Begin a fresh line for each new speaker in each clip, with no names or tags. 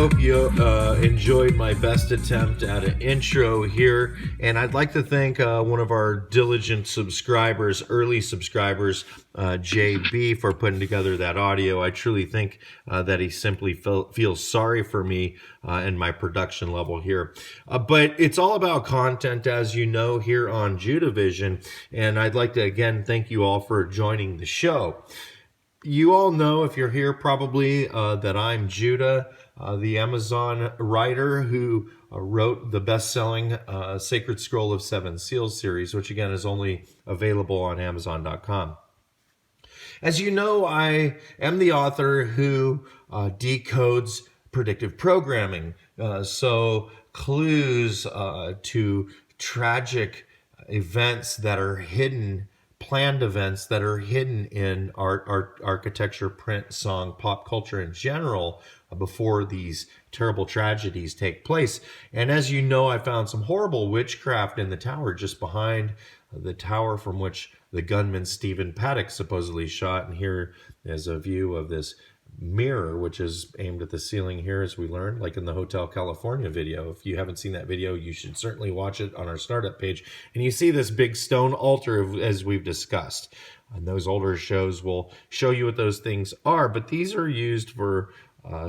hope you enjoyed my best attempt at an intro here. And I'd like to thank one of our diligent subscribers, early subscribers, JB, for putting together that audio. I truly think that he simply feels sorry for me and my production level here. But it's all about content, as you know, here on Judah Vision. And I'd like to, again, thank you all for joining the show. You all know, if you're here, probably that I'm Judah, the Amazon writer who wrote the best-selling Sacred Scroll of Seven Seals series, which again is only available on Amazon.com. As you know, I am the author who decodes predictive programming, so clues to tragic events that are hidden, planned events that are hidden in art, architecture, print, song, pop culture in general before these terrible tragedies take place. And as you know, I found some horrible witchcraft in the tower just behind the tower from which the gunman Stephen Paddock supposedly shot. And here is a view of this mirror, which is aimed at the ceiling here, as we learned, like in the Hotel California video. If you haven't seen that video, you should certainly watch it on our startup page. And you see this big stone altar, as we've discussed. And those older shows will show you what those things are, but these are used for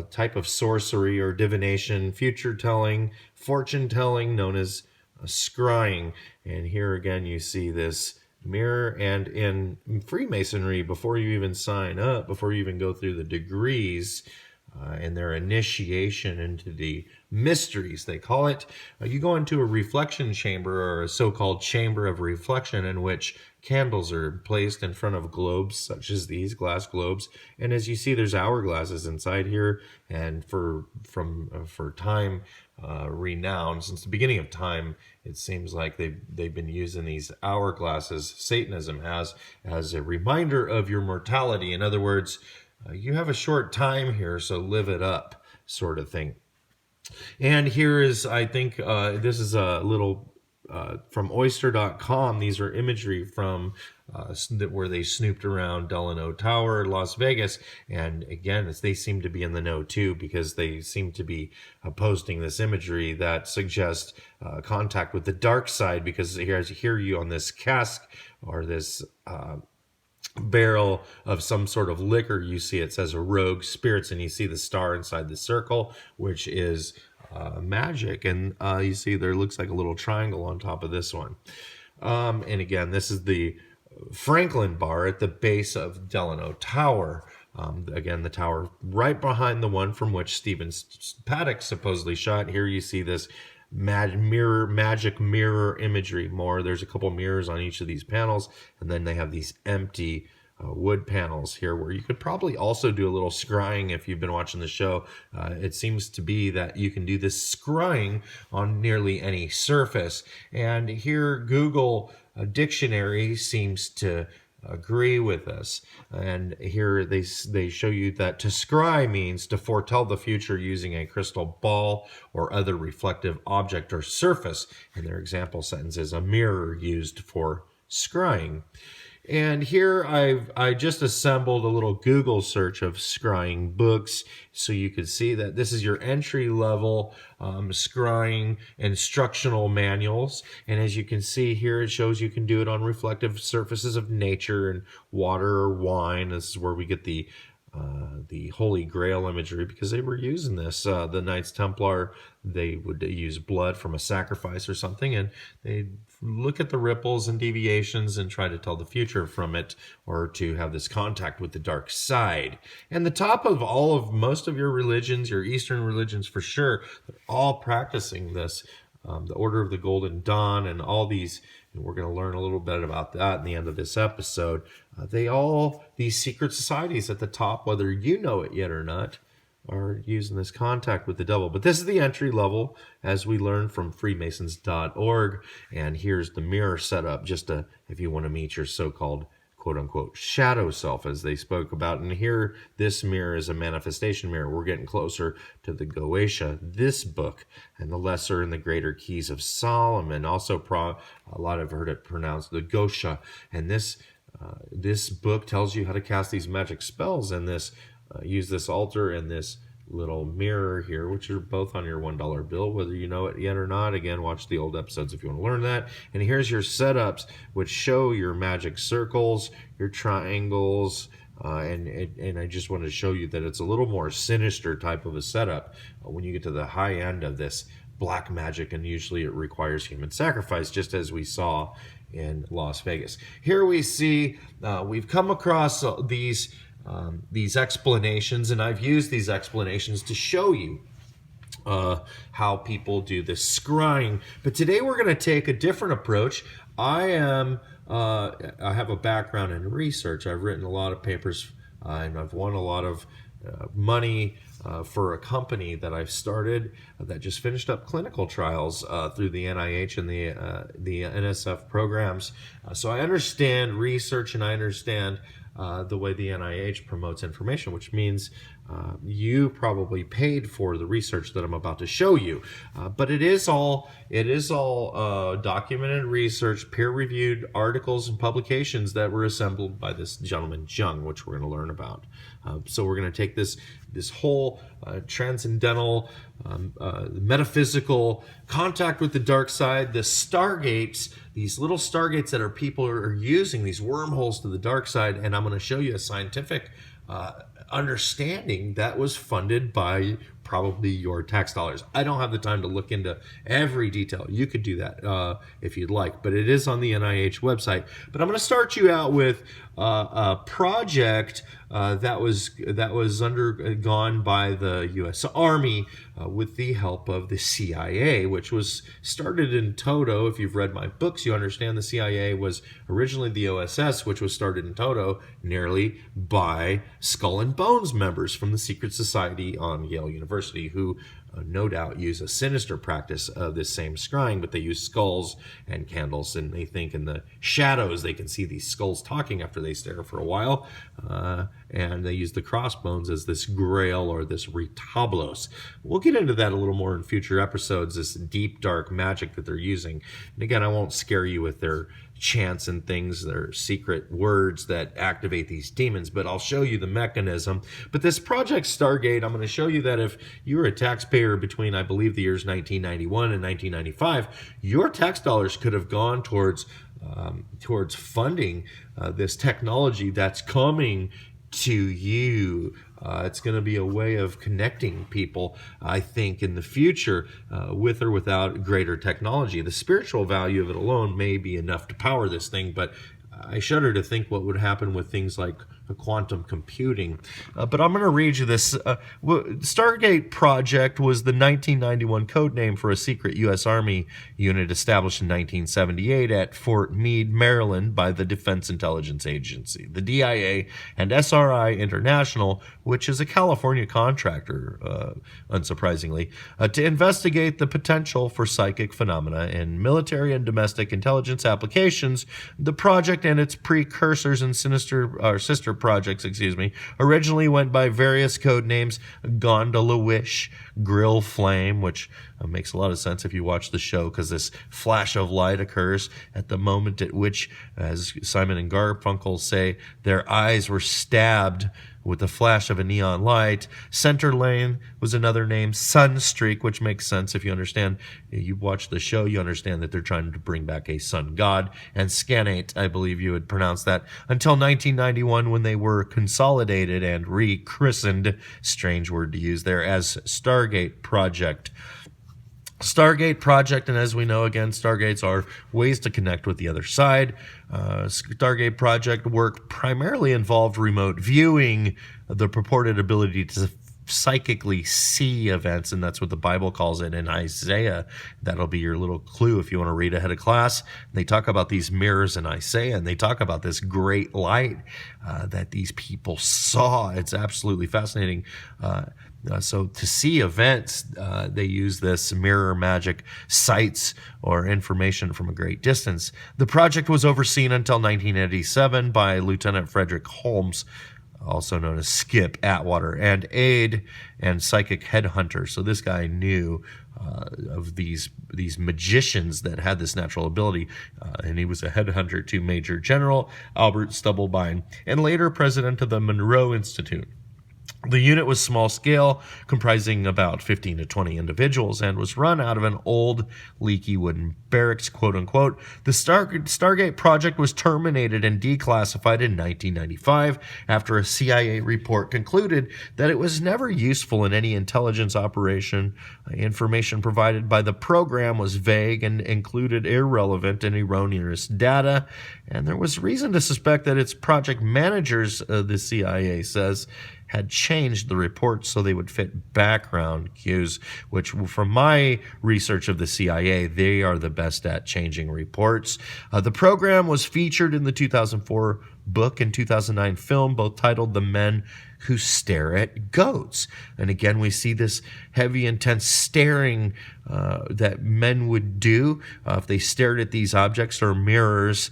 type of sorcery or divination, future telling, fortune telling, known as scrying. And here again you see this mirror. And in Freemasonry, before you even sign up, before you even go through the degrees and their initiation into the mysteries, they call it, you go into a reflection chamber, or a so-called chamber of reflection, in which candles are placed in front of globes such as these glass globes. And as you see, there's hourglasses inside here. And for time renowned, since the beginning of time, it seems like they've been using these hourglasses, Satanism has, as a reminder of your mortality. In other words, you have a short time here, so live it up, sort of thing. And here is, I think, this is a little from oyster.com. These are imagery from where they snooped around Delano Tower, Las Vegas. And again, they seem to be in the know too, because they seem to be posting this imagery that suggests contact with the dark side, because here you on this cask, or this barrel of some sort of liquor, you see it says a rogue spirits, and you see the star inside the circle, which is magic. And you see there looks like a little triangle on top of this one. And again, this is the Franklin bar at the base of Delano Tower. Again, the tower right behind the one from which Stephen Paddock supposedly shot. Here you see this magic mirror imagery more. There's a couple mirrors on each of these panels, and then they have these empty wood panels here, where you could probably also do a little scrying. If you've been watching the show, it seems to be that you can do this scrying on nearly any surface. And here Google Dictionary seems to agree with us. And here they show you that to scry means to foretell the future using a crystal ball or other reflective object or surface. And their example sentence is a mirror used for scrying. And here I just assembled a little Google search of scrying books, so you could see that this is your entry-level scrying instructional manuals. And as you can see here, it shows you can do it on reflective surfaces of nature and water or wine. This is where we get the Holy Grail imagery, because they were using this. The Knights Templar, they would use blood from a sacrifice or something, and they'd look at the ripples and deviations and try to tell the future from it, or to have this contact with the dark side. And the top of most of your religions, your Eastern religions for sure, they're all practicing this. The Order of the Golden Dawn and all these, and we're going to learn a little bit about that in the end of this episode. These secret societies at the top, whether you know it yet or not, are using this contact with the devil. But this is the entry level, as we learned from Freemasons.org. And here's the mirror setup, just if you want to meet your so-called quote-unquote shadow self, as they spoke about. And here, this mirror is a manifestation mirror. We're getting closer to the Goetia, this book, and the Lesser and the Greater Keys of Solomon. Also, a lot have heard it pronounced the Goetia. And this book tells you how to cast these magic spells, and use this altar and this little mirror here, which are both on your $1 bill, whether you know it yet or not. Again, watch the old episodes if you want to learn that. And here's your setups, which show your magic circles, your triangles, and I just want to show you that it's a little more sinister type of a setup when you get to the high end of this black magic, and usually it requires human sacrifice, just as we saw in Las Vegas. Here we see we've come across these explanations, and I've used these explanations to show you how people do this scrying. But today we're going to take a different approach. I have a background in research. I've written a lot of papers, and I've won a lot of money for a company that I've started that just finished up clinical trials through the NIH and the NSF programs. So I understand research, and I understand the way the NIH promotes information, which means you probably paid for the research that I'm about to show you. But it is all documented research, peer-reviewed articles and publications that were assembled by this gentleman Jung, which we're going to learn about. So we're going to take this whole transcendental, metaphysical contact with the dark side, the stargates, these little stargates that people are using, these wormholes to the dark side, and I'm going to show you a scientific understanding that was funded by probably your tax dollars. I don't have the time to look into every detail. You could do that if you'd like, but it is on the NIH website. But I'm going to start you out with a project that was undergone by the U.S. Army with the help of the CIA, which was started in toto. If you've read my books, you understand the CIA was originally the OSS, which was started in toto nearly by Skull and Bones members from the secret society on Yale University, who no doubt use a sinister practice of this same scrying, but they use skulls and candles, and they think in the shadows they can see these skulls talking after they stare for a while, and they use the crossbones as this grail or this retablos. We'll get into that a little more in future episodes, this deep dark magic that they're using. And again, I won't scare you with their chants and things, their secret words that activate these demons, but I'll show you the mechanism. But this Project Stargate, I'm going to show you that if you were a taxpayer between, I believe, the years 1991 and 1995, your tax dollars could have gone towards funding this technology that's coming to you. It's going to be a way of connecting people, I think, in the future with or without greater technology. The spiritual value of it alone may be enough to power this thing, but I shudder to think what would happen with things like quantum computing. But I'm going to read you this. Stargate Project was the 1991 code name for a secret U.S. Army unit established in 1978 at Fort Meade, Maryland by the Defense Intelligence Agency, the DIA, and SRI International, which is a California contractor, unsurprisingly, to investigate the potential for psychic phenomena in military and domestic intelligence applications. The project and its precursors and sister projects, originally went by various code names: Gondola Wish, Grill Flame, which makes a lot of sense if you watch the show, because this flash of light occurs at the moment at which, as Simon and Garfunkel say, their eyes were stabbed with the flash of a neon light. Center Lane was another name. Sunstreak, which makes sense if you understand. You watch the show, you understand that they're trying to bring back a sun god. And Scanate, I believe you would pronounce that, until 1991 when they were consolidated and rechristened, strange word to use there, as Stargate Project. Stargate Project, and as we know, again, Stargates are ways to connect with the other side. Stargate Project work primarily involved remote viewing, the purported ability to psychically see events, and that's what the Bible calls it in Isaiah. That'll be your little clue if you want to read ahead of class. They talk about these mirrors in Isaiah, and they talk about this great light that these people saw. It's absolutely fascinating. So to see events, they use this mirror magic sights or information from a great distance. The project was overseen until 1987 by Lieutenant Frederick Holmes, also known as Skip Atwater, and aide and psychic headhunter. So this guy knew of these magicians that had this natural ability, and he was a headhunter to Major General Albert Stubblebine, and later president of the Monroe Institute. The unit was small scale, comprising about 15 to 20 individuals, and was run out of an old, leaky wooden barracks, quote unquote. The Stargate project was terminated and declassified in 1995 after a CIA report concluded that it was never useful in any intelligence operation. Information provided by the program was vague and included irrelevant and erroneous data, and there was reason to suspect that its project managers, the CIA says, had changed the reports so they would fit background cues, which from my research of the CIA, they are the best at changing reports. The program was featured in the 2004 book and 2009 film, both titled The Men Who Stare at Goats. And again, we see this heavy, intense staring that men would do if they stared at these objects or mirrors,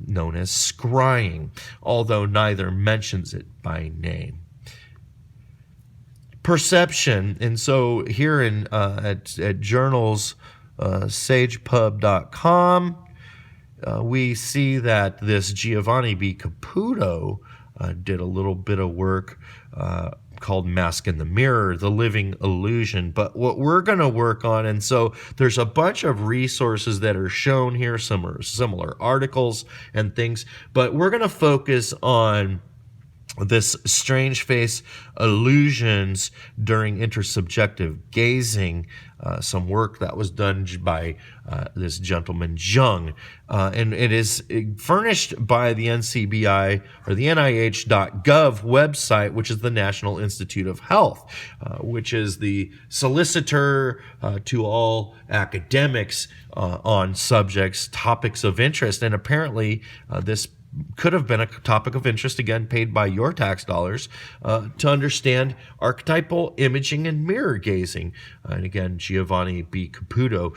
known as scrying, although neither mentions it by name. Perception. And so here at journals, sagepub.com, we see that this Giovanni B. Caputo did a little bit of work called Mask in the Mirror, The Living Illusion. But what we're going to work on, and so there's a bunch of resources that are shown here, some similar articles and things, but we're going to focus on this strange face illusions during intersubjective gazing, some work that was done by this gentleman Jung, and it is furnished by the NCBI or the NIH.gov website, which is the National Institute of Health, which is the solicitor to all academics on subjects, topics of interest, and apparently this could have been a topic of interest, again, paid by your tax dollars, to understand archetypal imaging and mirror gazing. And again, Giovanni B. Caputo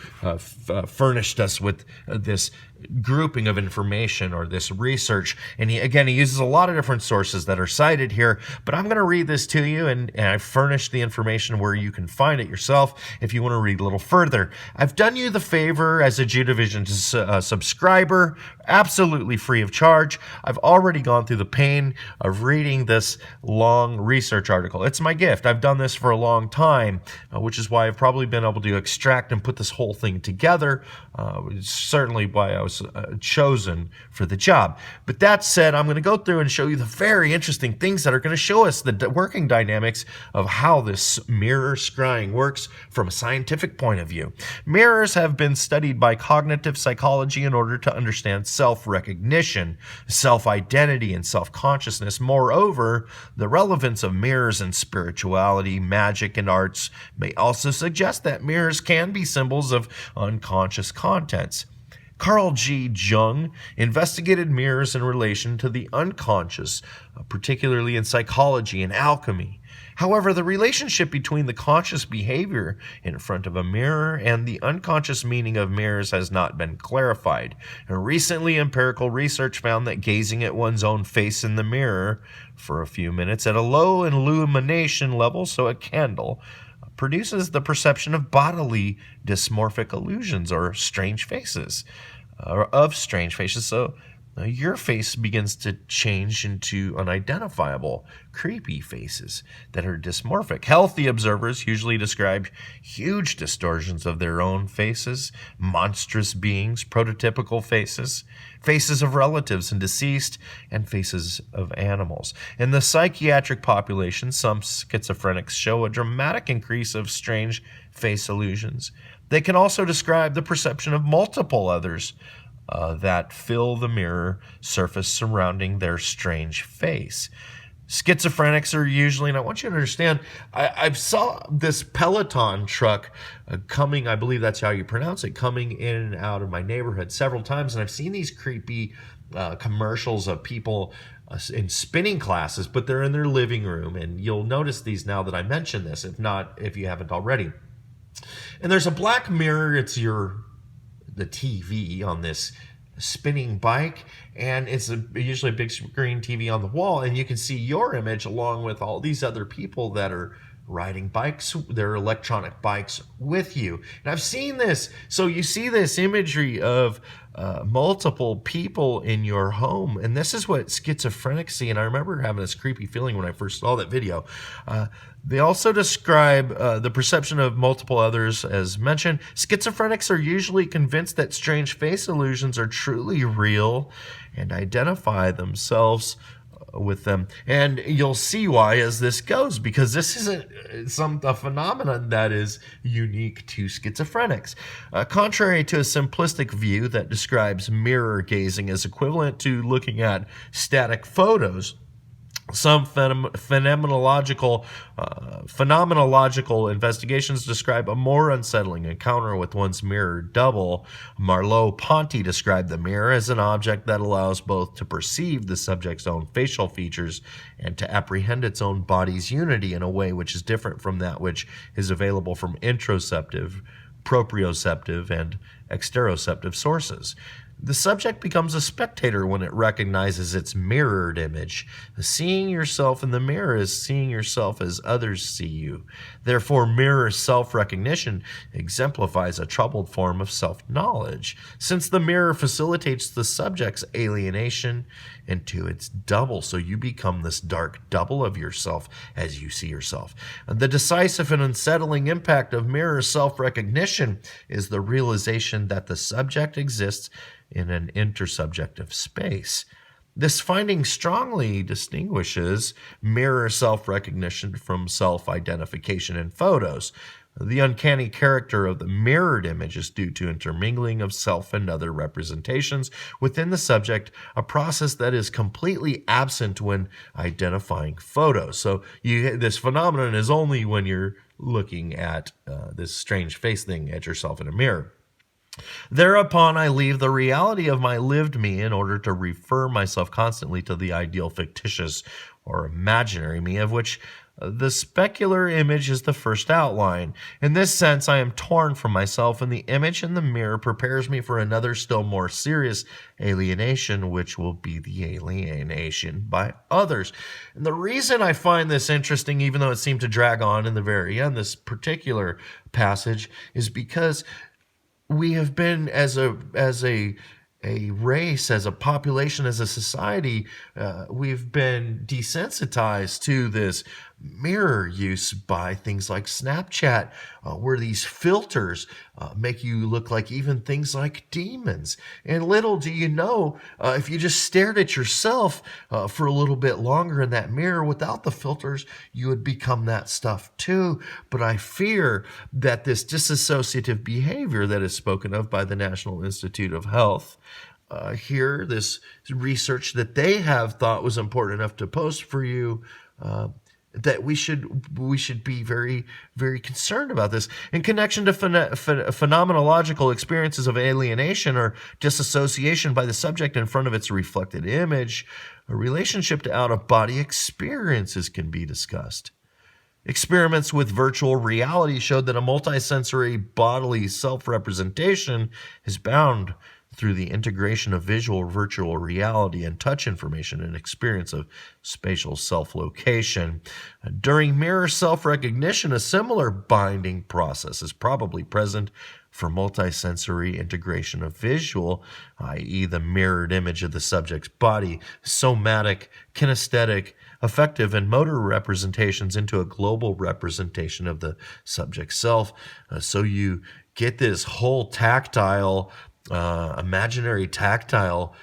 furnished us with this grouping of information or this research. And he uses a lot of different sources that are cited here, but I'm going to read this to you, and I furnished the information where you can find it yourself if you want to read a little further. I've done you the favor as a Judavision subscriber, absolutely free of charge. I've already gone through the pain of reading this long research article. It's my gift. I've done this for a long time, which is why I've probably been able to extract and put this whole thing together. It's certainly why I was chosen for the job. But that said, I'm going to go through and show you the very interesting things that are going to show us the working dynamics of how this mirror scrying works from a scientific point of view. Mirrors have been studied by cognitive psychology in order to understand self-recognition, self-identity, and self-consciousness. Moreover, the relevance of mirrors in spirituality, magic, and arts may also suggest that mirrors can be symbols of unconscious contents. Carl G. Jung investigated mirrors in relation to the unconscious, particularly in psychology and alchemy. However, the relationship between the conscious behavior in front of a mirror and the unconscious meaning of mirrors has not been clarified. And recently, empirical research found that gazing at one's own face in the mirror for a few minutes at a low illumination level, so a candle, produces the perception of bodily dysmorphic illusions or strange faces, So your face begins to change into unidentifiable, creepy faces that are dysmorphic. Healthy observers usually describe huge distortions of their own faces, monstrous beings, prototypical faces, faces of relatives and deceased, and faces of animals. In the psychiatric population, some schizophrenics show a dramatic increase of strange face illusions. They can also describe the perception of multiple others that fill the mirror surface surrounding their strange face. Schizophrenics are usually, and I want you to understand, I saw this Peloton truck coming, I believe that's how you pronounce it, coming in and out of my neighborhood several times, and I've seen these creepy commercials of people in spinning classes, but they're in their living room, and you'll notice these now that I mention this, if you haven't already. And there's a black mirror, it's the TV on this spinning bike, and it's usually a big screen TV on the wall, and you can see your image along with all these other people that are riding bikes, their electronic bikes with you. And I've seen this. So you see this imagery of multiple people in your home. And this is what schizophrenics see. And I remember having this creepy feeling when I first saw that video. They also describe the perception of multiple others as mentioned. Schizophrenics are usually convinced that strange face illusions are truly real and identify themselves with them. And you'll see why as this goes, because this isn't a phenomenon that is unique to schizophrenics. Contrary to a simplistic view that describes mirror gazing as equivalent to looking at static photos, some phenomenological investigations describe a more unsettling encounter with one's mirror double. Merleau-Ponty described the mirror as an object that allows both to perceive the subject's own facial features and to apprehend its own body's unity in a way which is different from that which is available from interoceptive, proprioceptive, and exteroceptive sources. The subject becomes a spectator when it recognizes its mirrored image. Seeing yourself in the mirror is seeing yourself as others see you. Therefore, mirror self-recognition exemplifies a troubled form of self-knowledge, since the mirror facilitates the subject's alienation into its double, so you become this dark double of yourself as you see yourself. The decisive and unsettling impact of mirror self-recognition is the realization that the subject exists in an intersubjective space. This finding strongly distinguishes mirror self-recognition from self-identification in photos. The uncanny character of the mirrored image is due to intermingling of self and other representations within the subject, a process that is completely absent when identifying photos. So this phenomenon is only when you're looking at this strange face thing at yourself in a mirror. Thereupon I leave the reality of my lived me in order to refer myself constantly to the ideal fictitious or imaginary me, of which the specular image is the first outline. In this sense, I am torn from myself, and the image in the mirror prepares me for another still more serious alienation, which will be the alienation by others. And the reason I find this interesting, even though it seemed to drag on in the very end, this particular passage, is because we have been, as a race, as a population, as a society, we've been desensitized to this mirror use by things like Snapchat, where these filters make you look like even things like demons. And little do you know, if you just stared at yourself for a little bit longer in that mirror without the filters, you would become that stuff too. But I fear that this dissociative behavior that is spoken of by the National Institute of Health, here, this research that they have thought was important enough to post for you, that we should be very, very concerned about this. In connection to phenomenological experiences of alienation or disassociation by the subject in front of its reflected image, a relationship to out-of-body experiences can be discussed. Experiments with virtual reality showed that a multisensory bodily self-representation is bound through the integration of visual virtual reality and touch information and experience of spatial self-location. During mirror self-recognition, a similar binding process is probably present for multisensory integration of visual, i.e. the mirrored image of the subject's body, somatic, kinesthetic, affective, and motor representations into a global representation of the subject's self. So you get this whole tactile, imaginary tactile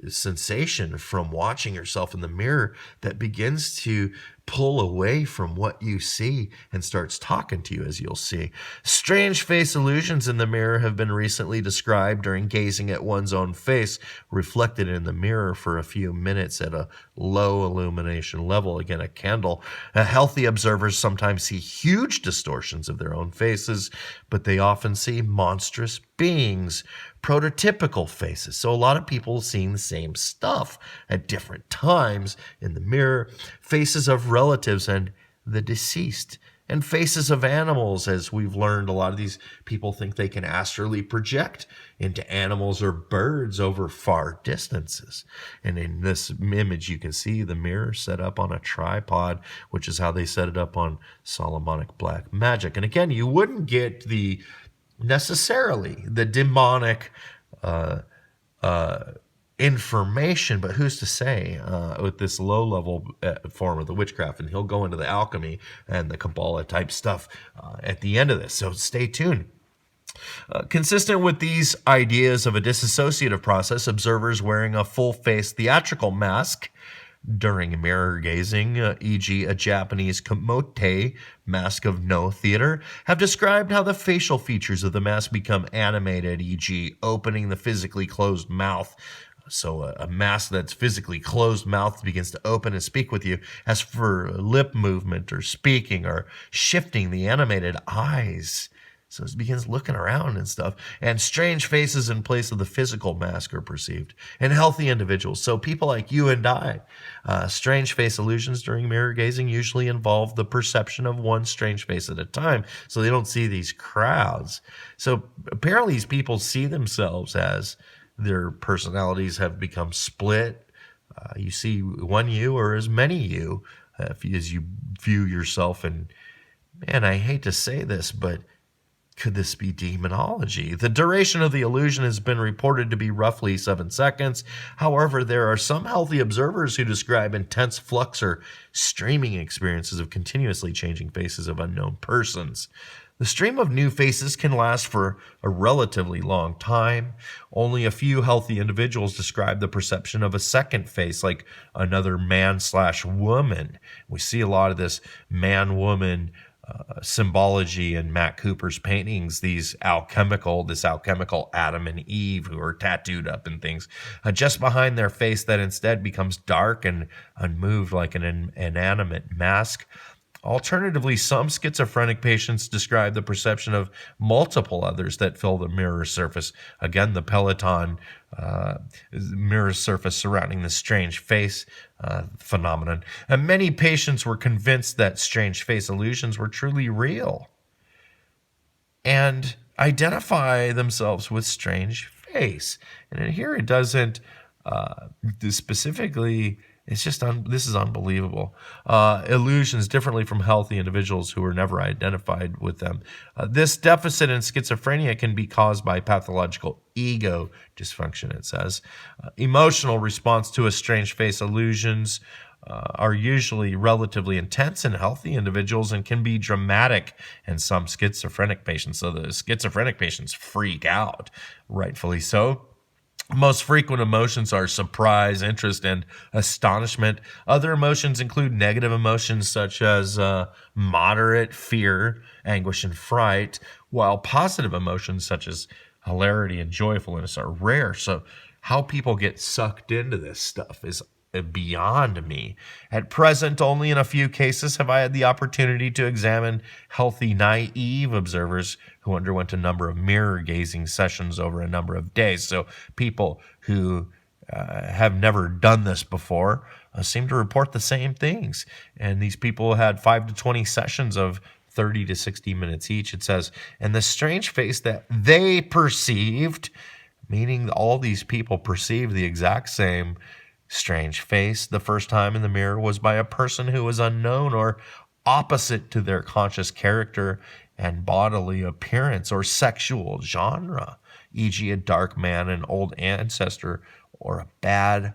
sensation from watching yourself in the mirror that begins to pull away from what you see and starts talking to you, as you'll see. Strange face illusions in the mirror have been recently described during gazing at one's own face reflected in the mirror for a few minutes at a low illumination level, again a candle. Healthy observers sometimes see huge distortions of their own faces, but they often see monstrous beings, prototypical faces. So a lot of people seeing the same stuff at different times in the mirror, faces of relatives and the deceased And faces of animals, as we've learned, a lot of these people think they can astrally project into animals or birds over far distances. And in this image, you can see the mirror set up on a tripod, which is how they set it up on Solomonic Black Magic. And again, you wouldn't get necessarily the demonic information, but who's to say with this low-level form of the witchcraft, and he'll go into the alchemy and the Kabbalah type stuff at the end of this, so stay tuned. Consistent with these ideas of a dissociative process, observers wearing a full-face theatrical mask during mirror gazing, e.g. a Japanese kimote, mask of no theater, have described how the facial features of the mask become animated, e.g. opening the physically closed mouth. So a mask that's physically closed mouth begins to open and speak with you. As for lip movement or speaking or shifting the animated eyes, so it begins looking around and stuff. And strange faces in place of the physical mask are perceived. And healthy individuals, so people like you and I, strange face illusions during mirror gazing usually involve the perception of one strange face at a time, so they don't see these crowds. So apparently these people see themselves as their personalities have become split. You see one you or as many you as you view yourself. And man, I hate to say this, but could this be demonology? The duration of the illusion has been reported to be roughly 7 seconds. However, there are some healthy observers who describe intense flux or streaming experiences of continuously changing faces of unknown persons. The stream of new faces can last for a relatively long time. Only a few healthy individuals describe the perception of a second face, like another man/woman. We see a lot of this man-woman symbology in Matt Cooper's paintings, this alchemical Adam and Eve who are tattooed up and things, just behind their face that instead becomes dark and unmoved like an inanimate mask. Alternatively, some schizophrenic patients describe the perception of multiple others that fill the mirror surface. Again, the Peloton mirror surface surrounding the strange face phenomenon. And many patients were convinced that strange face illusions were truly real and identify themselves with strange face. And here it doesn't specifically. It's just, this is unbelievable. Illusions differently from healthy individuals who were never identified with them. This deficit in schizophrenia can be caused by pathological ego dysfunction, it says. Emotional response to a strange face illusions are usually relatively intense in healthy individuals and can be dramatic in some schizophrenic patients. So the schizophrenic patients freak out, rightfully so. Most frequent emotions are surprise, interest, and astonishment. Other emotions include negative emotions such as moderate fear, anguish, and fright, while positive emotions such as hilarity and joyfulness are rare. So how people get sucked into this stuff is beyond me. At present, only in a few cases have I had the opportunity to examine healthy, naive observers who underwent a number of mirror gazing sessions over a number of days. So people who have never done this before seem to report the same things. And these people had 5 to 20 sessions of 30 to 60 minutes each. It says, and the strange face that they perceived, meaning all these people perceived the exact same strange face the first time in the mirror, was by a person who was unknown or opposite to their conscious character and bodily appearance or sexual genre, e.g. a dark man, an old ancestor, or a bad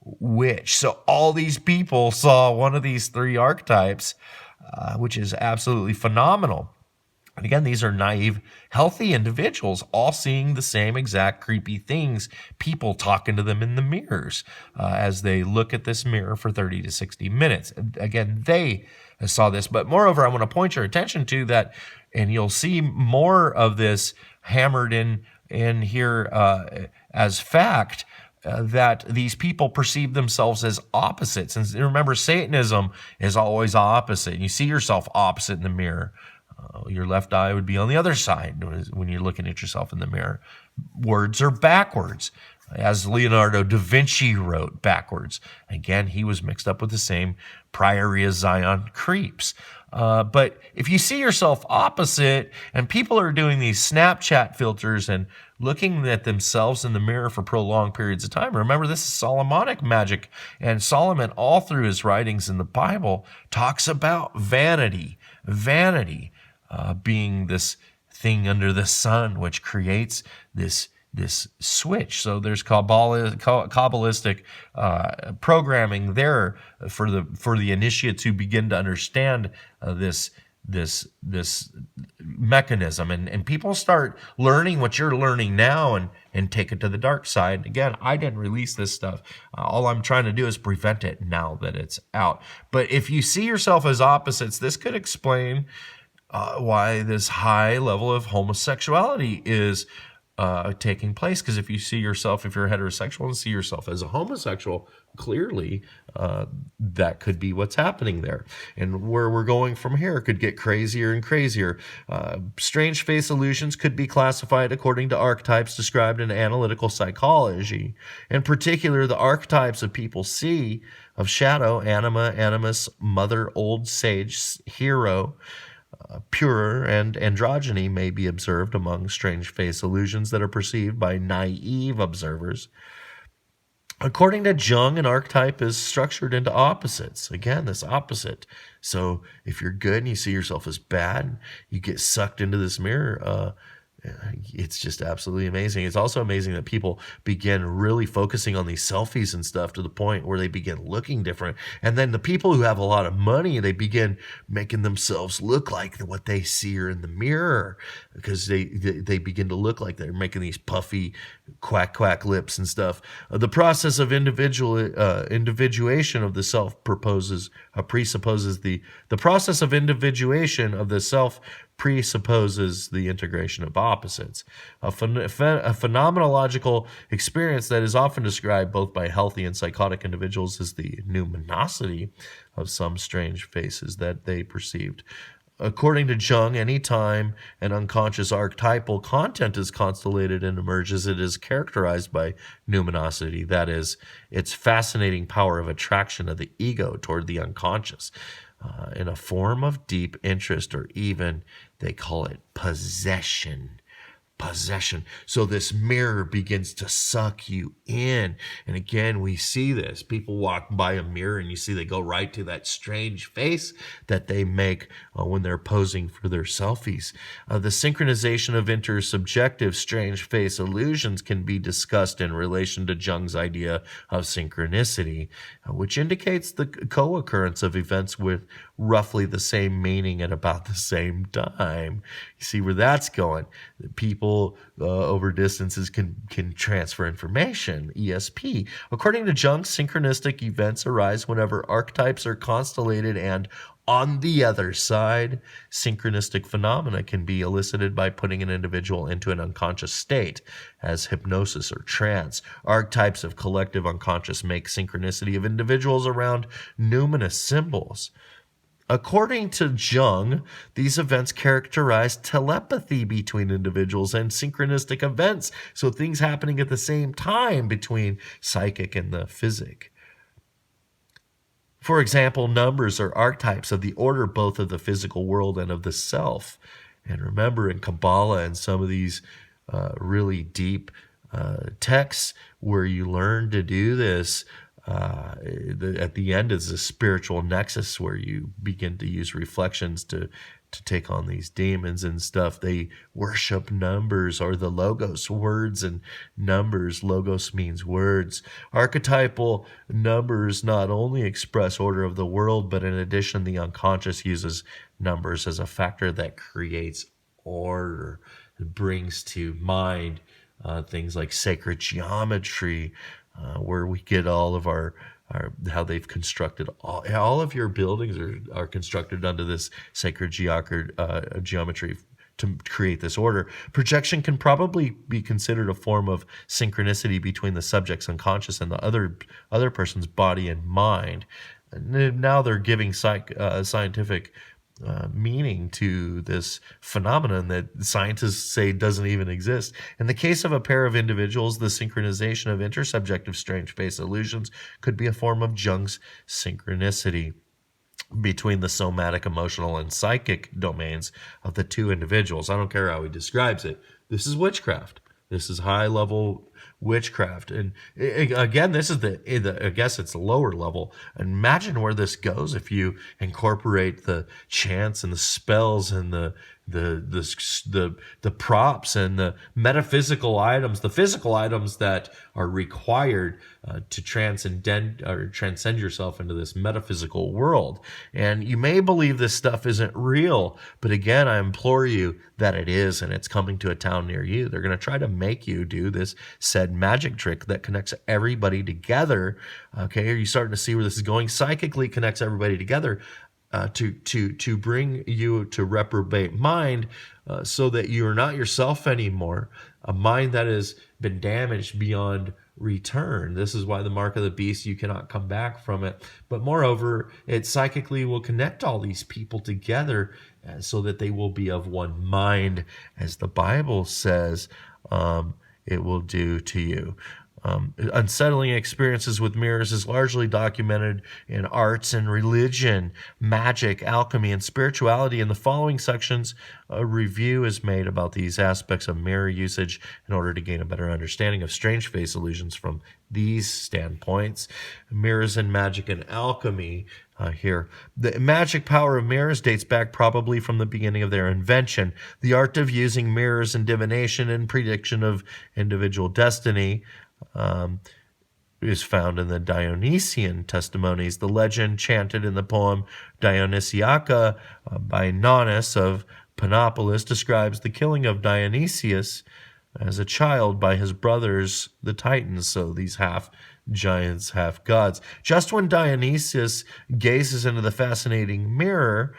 witch. So all these people saw one of these 3 archetypes, which is absolutely phenomenal. And again, these are naive, healthy individuals all seeing the same exact creepy things, people talking to them in the mirrors as they look at this mirror for 30 to 60 minutes. Again, they saw this. But moreover, I want to point your attention to that, and you'll see more of this hammered in here as fact, that these people perceive themselves as opposites. And remember, Satanism is always opposite. You see yourself opposite in the mirror. Your left eye would be on the other side when you're looking at yourself in the mirror. Words are backwards. as Leonardo da Vinci wrote backwards. Again, he was mixed up with the same Prioria Zion creeps. But if you see yourself opposite, and people are doing these Snapchat filters and looking at themselves in the mirror for prolonged periods of time, remember this is Solomonic Magick, and Solomon, all through his writings in the Bible, talks about vanity being this thing under the sun which creates this switch. So there's Kabbalistic programming there for the initiate to begin to understand this mechanism, and people start learning what you're learning now and take it to the dark side. Again, I didn't release this stuff. All I'm trying to do is prevent it now that it's out. But if you see yourself as opposites, this could explain why this high level of homosexuality is taking place. Because if you see yourself, if you're heterosexual and see yourself as a homosexual, clearly that could be what's happening there. And where we're going from here could get crazier and crazier. Strange face illusions could be classified according to archetypes described in analytical psychology. In particular, the archetypes of people see of shadow, anima, animus, mother, old sage, hero, pure, and androgyny may be observed among strange face illusions that are perceived by naive observers. According to Jung, an archetype is structured into opposites. Again, this opposite. So if you're good and you see yourself as bad, you get sucked into this mirror. It's just absolutely amazing. It's also amazing that people begin really focusing on these selfies and stuff to the point where they begin looking different. And then the people who have a lot of money, they begin making themselves look like what they see in the mirror, because they begin to look like they're making these puffy quack lips and stuff. The process of individuation of the self presupposes the process of individuation of the self presupposes the integration of opposites. A phenomenological experience that is often described both by healthy and psychotic individuals is the numinosity of some strange faces that they perceived. According to Jung, any time an unconscious archetypal content is constellated and emerges, it is characterized by numinosity. That is, its fascinating power of attraction of the ego toward the unconscious. In a form of deep interest, or even they call it possession. So this mirror begins to suck you in. And again, we see this. People walk by a mirror and you see they go right to that strange face that they make when they're posing for their selfies. The synchronization of intersubjective strange face illusions can be discussed in relation to Jung's idea of synchronicity, which indicates the co-occurrence of events with roughly the same meaning at about the same time. You see where that's going. People over distances can transfer information, ESP. According to Jung, synchronistic events arise whenever archetypes are constellated, and on the other side, synchronistic phenomena can be elicited by putting an individual into an unconscious state, as hypnosis or trance. Archetypes of collective unconscious make synchronicity of individuals around numinous symbols. According to Jung, these events characterize telepathy between individuals and synchronistic events, so things happening at the same time between psychic and the physic. For example, numbers are archetypes of the order both of the physical world and of the self. And remember, in Kabbalah and some of these really deep texts where you learn to do this, at the end is a spiritual nexus where you begin to use reflections to take on these demons and stuff. They worship numbers, or the logos, words and numbers. Logos means words. Archetypal numbers not only express order of the world, but in addition, the unconscious uses numbers as a factor that creates order. It brings to mind things like sacred geometry, where we get all of our how they've constructed all of your buildings are constructed under this sacred geometry to create this order. Projection can probably be considered a form of synchronicity between the subject's unconscious and the other person's body and mind. And now they're giving scientific meaning to this phenomenon that scientists say doesn't even exist. In the case of a pair of individuals, the synchronization of intersubjective strange face illusions could be a form of Jung's synchronicity between the somatic, emotional, and psychic domains of the two individuals. I don't care how he describes it. This is witchcraft. This is high-level witchcraft. And again, this is I guess it's the lower level. Imagine where this goes if you incorporate the chants and the spells and the props and the metaphysical items, the physical items that are required to transcend yourself into this metaphysical world. And you may believe this stuff isn't real, but again, I implore you that it is, and it's coming to a town near you. They're going to try to make you do this said magic trick that connects everybody together. Okay, are you starting to see where this is going? Psychically connects everybody together. To bring you to reprobate mind, so that you are not yourself anymore, a mind that has been damaged beyond return. This is why the mark of the beast, you cannot come back from it. But moreover, it psychically will connect all these people together so that they will be of one mind, as the Bible says it will do to you. Unsettling experiences with mirrors is largely documented in arts and religion, magic, alchemy, and spirituality. In the following sections, a review is made about these aspects of mirror usage in order to gain a better understanding of strange face illusions from these standpoints. Mirrors and magic and alchemy here. The magic power of mirrors dates back probably from the beginning of their invention. The art of using mirrors in divination and prediction of individual destiny is found in the Dionysian testimonies. The legend chanted in the poem Dionysiaca by Nonnus of Panopolis describes the killing of Dionysius as a child by his brothers, the Titans, so these half giants, half gods. Just when Dionysius gazes into the fascinating mirror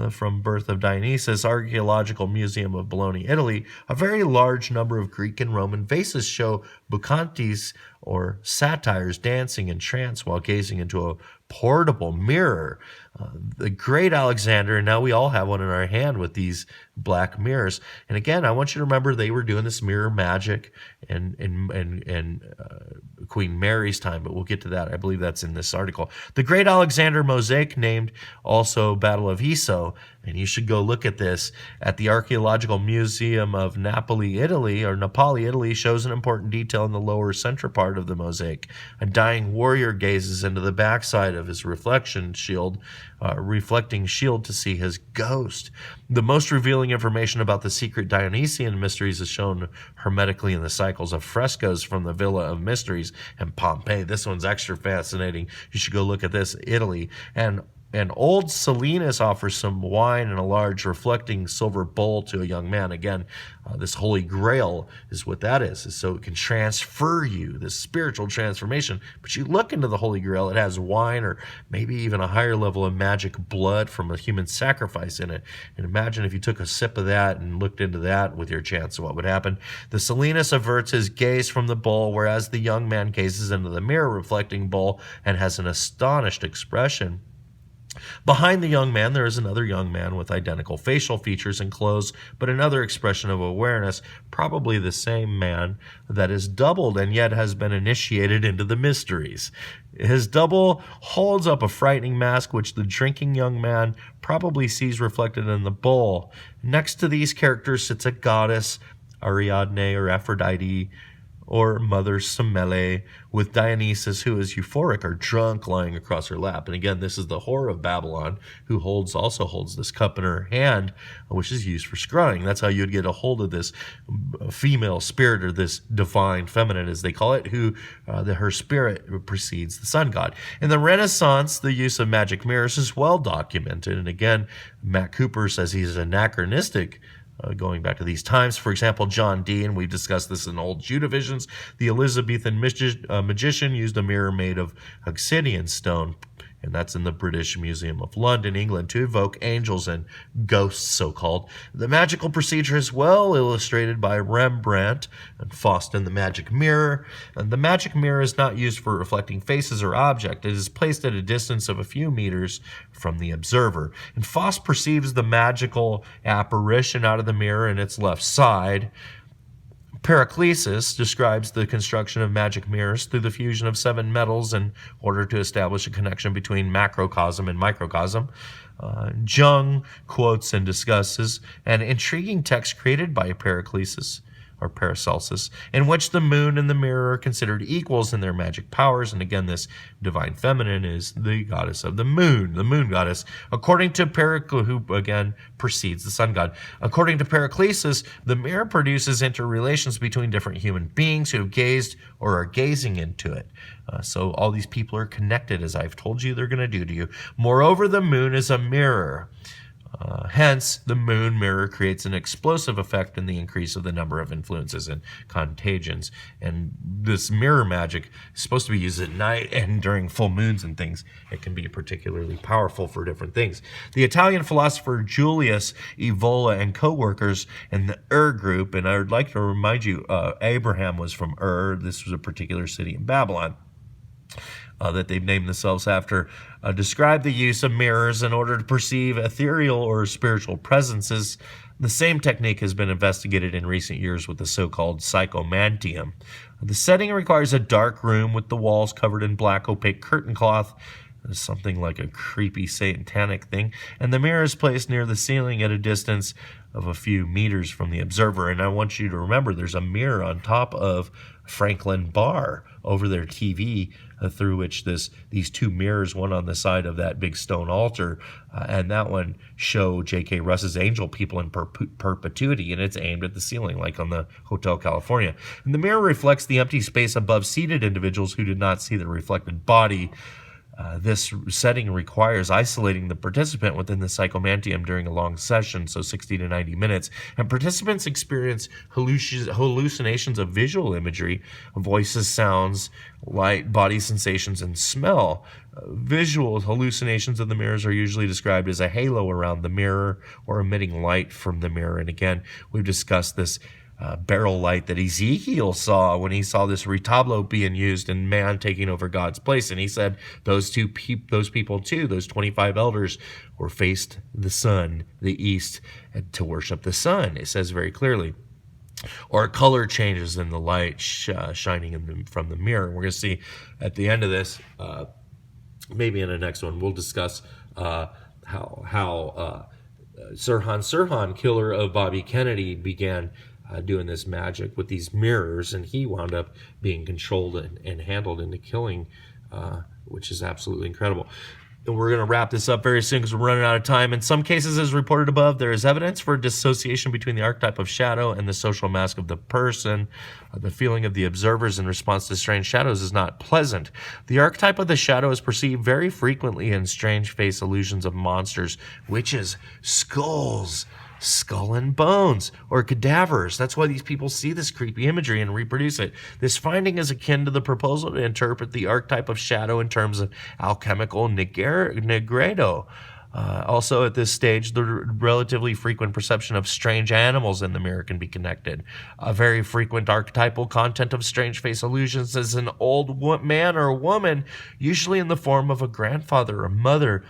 from Birth of Dionysus, Archaeological Museum of Bologna, Italy, a very large number of Greek and Roman vases show bacchantes or satyrs dancing in trance while gazing into a portable mirror. The great Alexander, and now we all have one in our hand with these black mirrors. And again, I want you to remember they were doing this mirror magic in Queen Mary's time, but we'll get to that. I believe that's in this article. The great Alexander mosaic, named also Battle of Iso, and you should go look at this at the Archaeological Museum of Napoli, Italy, shows an important detail in the lower center part of the mosaic. A dying warrior gazes into the backside of his reflecting shield to see his ghost. The most revealing information about the secret Dionysian mysteries is shown hermetically in the cycles of frescoes from the Villa of Mysteries in Pompeii. This one's extra fascinating. You should go look at this, Italy. And old Silenus offers some wine in a large reflecting silver bowl to a young man. Again, this Holy Grail is what that is so it can transfer you, this spiritual transformation. But you look into the Holy Grail, it has wine or maybe even a higher level of magic blood from a human sacrifice in it. And imagine if you took a sip of that and looked into that with your chance, what would happen? The Silenus averts his gaze from the bowl, whereas the young man gazes into the mirror reflecting bowl and has an astonished expression. Behind the young man, there is another young man with identical facial features and clothes, but another expression of awareness, probably the same man that is doubled and yet has been initiated into the mysteries. His double holds up a frightening mask, which the drinking young man probably sees reflected in the bowl. Next to these characters sits a goddess, Ariadne or Aphrodite, or Mother Semele, with Dionysus, who is euphoric or drunk, lying across her lap. And again, this is the whore of Babylon, who also holds this cup in her hand, which is used for scrying. That's how you'd get a hold of this female spirit, or this divine feminine, as they call it, who her spirit precedes the sun god. In the Renaissance, the use of magic mirrors is well documented. And again, Matt Cooper says he's anachronistic, going back to these times. For example, John Dee, and we've discussed this in old Jew divisions, the Elizabethan magician used a mirror made of obsidian stone. and that's in the British Museum of London, England, to evoke angels and ghosts, so-called. The magical procedure is well illustrated by Rembrandt and Faust in the Magic Mirror. And the magic mirror is not used for reflecting faces or objects. It is placed at a distance of a few meters from the observer. And Faust perceives the magical apparition out of the mirror in its left side. Paracelsus describes the construction of magic mirrors through the fusion of 7 metals in order to establish a connection between macrocosm and microcosm. Jung quotes and discusses an intriguing text created by Paracelsus, in which the moon and the mirror are considered equals in their magic powers. And again, this divine feminine is the goddess of the moon goddess, according to who again precedes the sun god. According to Paracelsus, the mirror produces interrelations between different human beings who have gazed or are gazing into it. So all these people are connected, as I've told you they're going to do to you. Moreover, the moon is a mirror. Hence, the moon mirror creates an explosive effect in the increase of the number of influences and contagions. And this mirror magic is supposed to be used at night and during full moons and things. It can be particularly powerful for different things. The Italian philosopher Julius Evola and co-workers in the group, and I would like to remind you, Abraham was from This was a particular city in Babylon. That they've named themselves after, describe the use of mirrors in order to perceive ethereal or spiritual presences. The same technique has been investigated in recent years with the so-called psychomantium. The setting requires a dark room with the walls covered in black opaque curtain cloth, something like a creepy satanic thing, and the mirror is placed near the ceiling at a distance of a few meters from the observer. And I want you to remember there's a mirror on top of Franklin Bar over their TV, through which these 2 mirrors, one on the side of that big stone altar, and that one show J.K. Russ's Angel People in Perpetuity, and it's aimed at the ceiling, like on the Hotel California. And the mirror reflects the empty space above seated individuals who did not see the reflected body. This setting requires isolating the participant within the psychomantium during a long session, so 60 to 90 minutes, and participants experience hallucinations of visual imagery, voices, sounds, light, body sensations, and smell. Visual hallucinations of the mirrors are usually described as a halo around the mirror or emitting light from the mirror. And again, we've discussed this barrel light that Ezekiel saw when he saw this retablo being used and man taking over God's place. And he said those people too, those 25 elders, were faced the sun, the east, to worship the sun. It says very clearly. Or color changes in the light shining from the mirror. We're going to see at the end of this, maybe in the next one, we'll discuss how Sirhan, killer of Bobby Kennedy, began doing this magic with these mirrors, and he wound up being controlled and handled into killing, which is absolutely incredible. And we're going to wrap this up very soon because we're running out of time. In some cases, as reported above, there is evidence for dissociation between the archetype of shadow and the social mask of the person. The feeling of the observers in response to strange shadows is not pleasant. The archetype of the shadow is perceived very frequently in strange face illusions of monsters, witches, skulls, skull and bones, or cadavers. That's why these people see this creepy imagery and reproduce it. This finding is akin to the proposal to interpret the archetype of shadow in terms of alchemical negredo. Also, at this stage, the relatively frequent perception of strange animals in the mirror can be connected. A very frequent archetypal content of strange face illusions is an old man or woman, usually in the form of a grandfather or mother,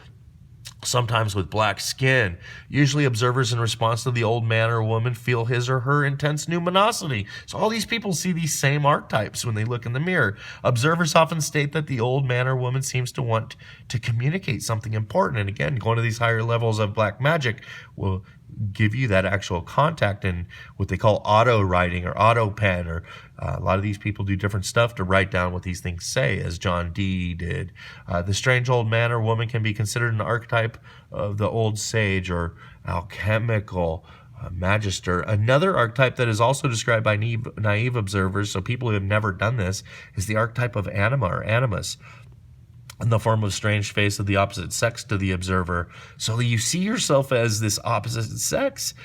sometimes with black skin. Usually observers in response to the old man or woman feel his or her intense numinosity. So all these people see these same archetypes when they look in the mirror. Observers often state that the old man or woman seems to want to communicate something important. And again, going to these higher levels of black magic will give you that actual contact in what they call auto writing or auto pen, or a lot of these people do different stuff to write down what these things say, as John Dee did. The strange old man or woman can be considered an archetype of the old sage or alchemical magister. Another archetype that is also described by naive observers, so people who have never done this, is the archetype of anima or animus, in the form of strange face of the opposite sex to the observer. So you see yourself as this opposite sex,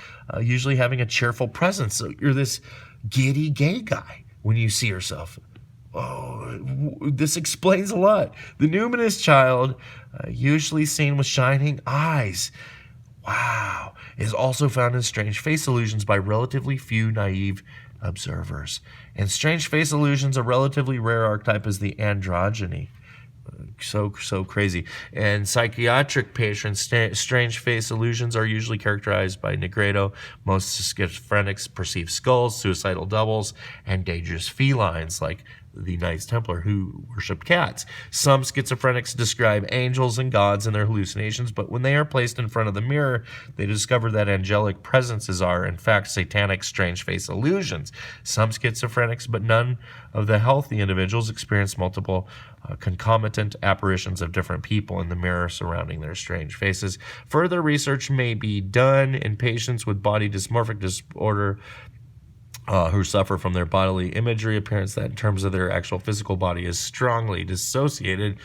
usually having a cheerful presence. So you're this giddy gay guy when you see yourself. Oh, this explains a lot. The numinous child, usually seen with shining eyes, wow, is also found in strange face illusions by relatively few naive observers. And strange face illusions, a relatively rare archetype is the androgyny. So crazy. And psychiatric patients, strange face illusions are usually characterized by negredo. Most schizophrenics perceive skulls, suicidal doubles, and dangerous felines like the Knights Templar who worship cats. Some schizophrenics describe angels and gods in their hallucinations, but when they are placed in front of the mirror, they discover that angelic presences are, in fact, satanic strange face illusions. Some schizophrenics, but none of the healthy individuals, experience multiple concomitant apparitions of different people in the mirror surrounding their strange faces. Further research may be done in patients with body dysmorphic disorder who suffer from their bodily imagery appearance that in terms of their actual physical body is strongly dissociated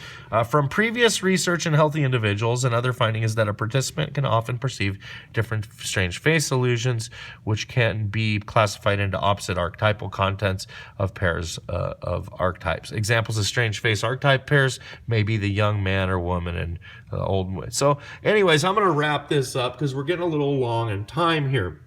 from previous research in healthy individuals. Another finding is that a participant can often perceive different strange face illusions, which can be classified into opposite archetypal contents of pairs of archetypes. Examples of strange face archetype pairs may be the young man or woman and old woman. So anyways, I'm going to wrap this up because we're getting a little long in time here.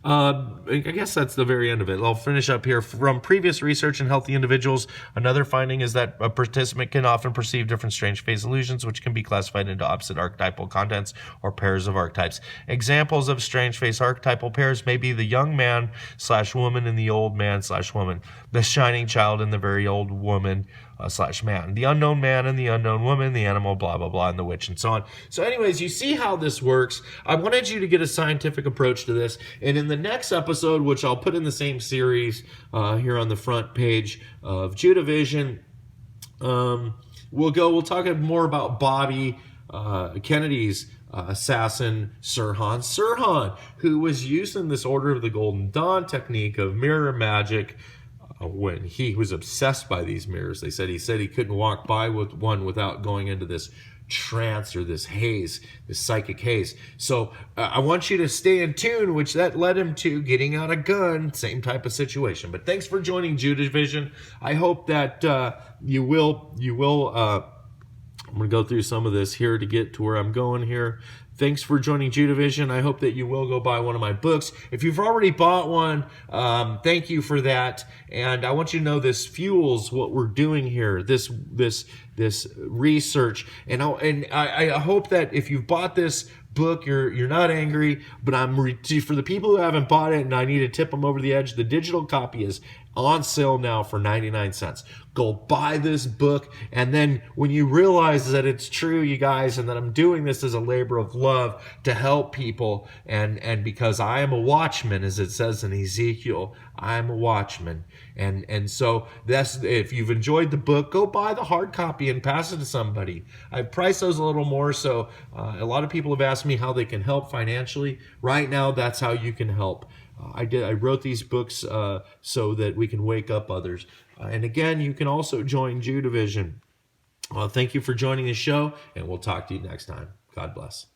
I guess that's the very end of it. I'll finish up here. From previous research in healthy individuals, another finding is that a participant can often perceive different strange face illusions, which can be classified into opposite archetypal contents or pairs of archetypes. Examples of strange face archetypal pairs may be the young man / woman and the old man / woman, the shining child and the very old woman / man, the unknown man and the unknown woman, the animal, blah, blah, blah, and the witch, and so on. So anyways, you see how this works. I wanted you to get a scientific approach to this. And in the next episode, which I'll put in the same series here on the front page of Judavision, we'll talk more about Bobby Kennedy's assassin, Sirhan Sirhan, who was using this Order of the Golden Dawn technique of mirror magic when he was obsessed by these mirrors. He said he couldn't walk by with one without going into this trance or this haze, this psychic haze. So I want you to stay in tune, which that led him to getting out a gun, same type of situation. But thanks for joining Judavision. I hope that you will. I'm going to go through some of this here to get to where I'm going here. Thanks for joining Judavision. I hope that you will go buy one of my books. If you've already bought one, thank you for that. And I want you to know this fuels what we're doing here, this research. And I hope that if you've bought this book, you're not angry, but for the people who haven't bought it and I need to tip them over the edge, the digital copy is on sale now for 99 cents. Go buy this book, and then when you realize that it's true, you guys, and that I'm doing this as a labor of love to help people, and because I am a watchman, as it says in Ezekiel, I'm a watchman, and so that's, if you've enjoyed the book, go buy the hard copy and pass it to somebody. I've priced those a little more, so a lot of people have asked me how they can help financially. Right now, that's how you can help. I wrote these books so that we can wake up others. And again, you can also join Judavision. Thank you for joining the show, and we'll talk to you next time. God bless.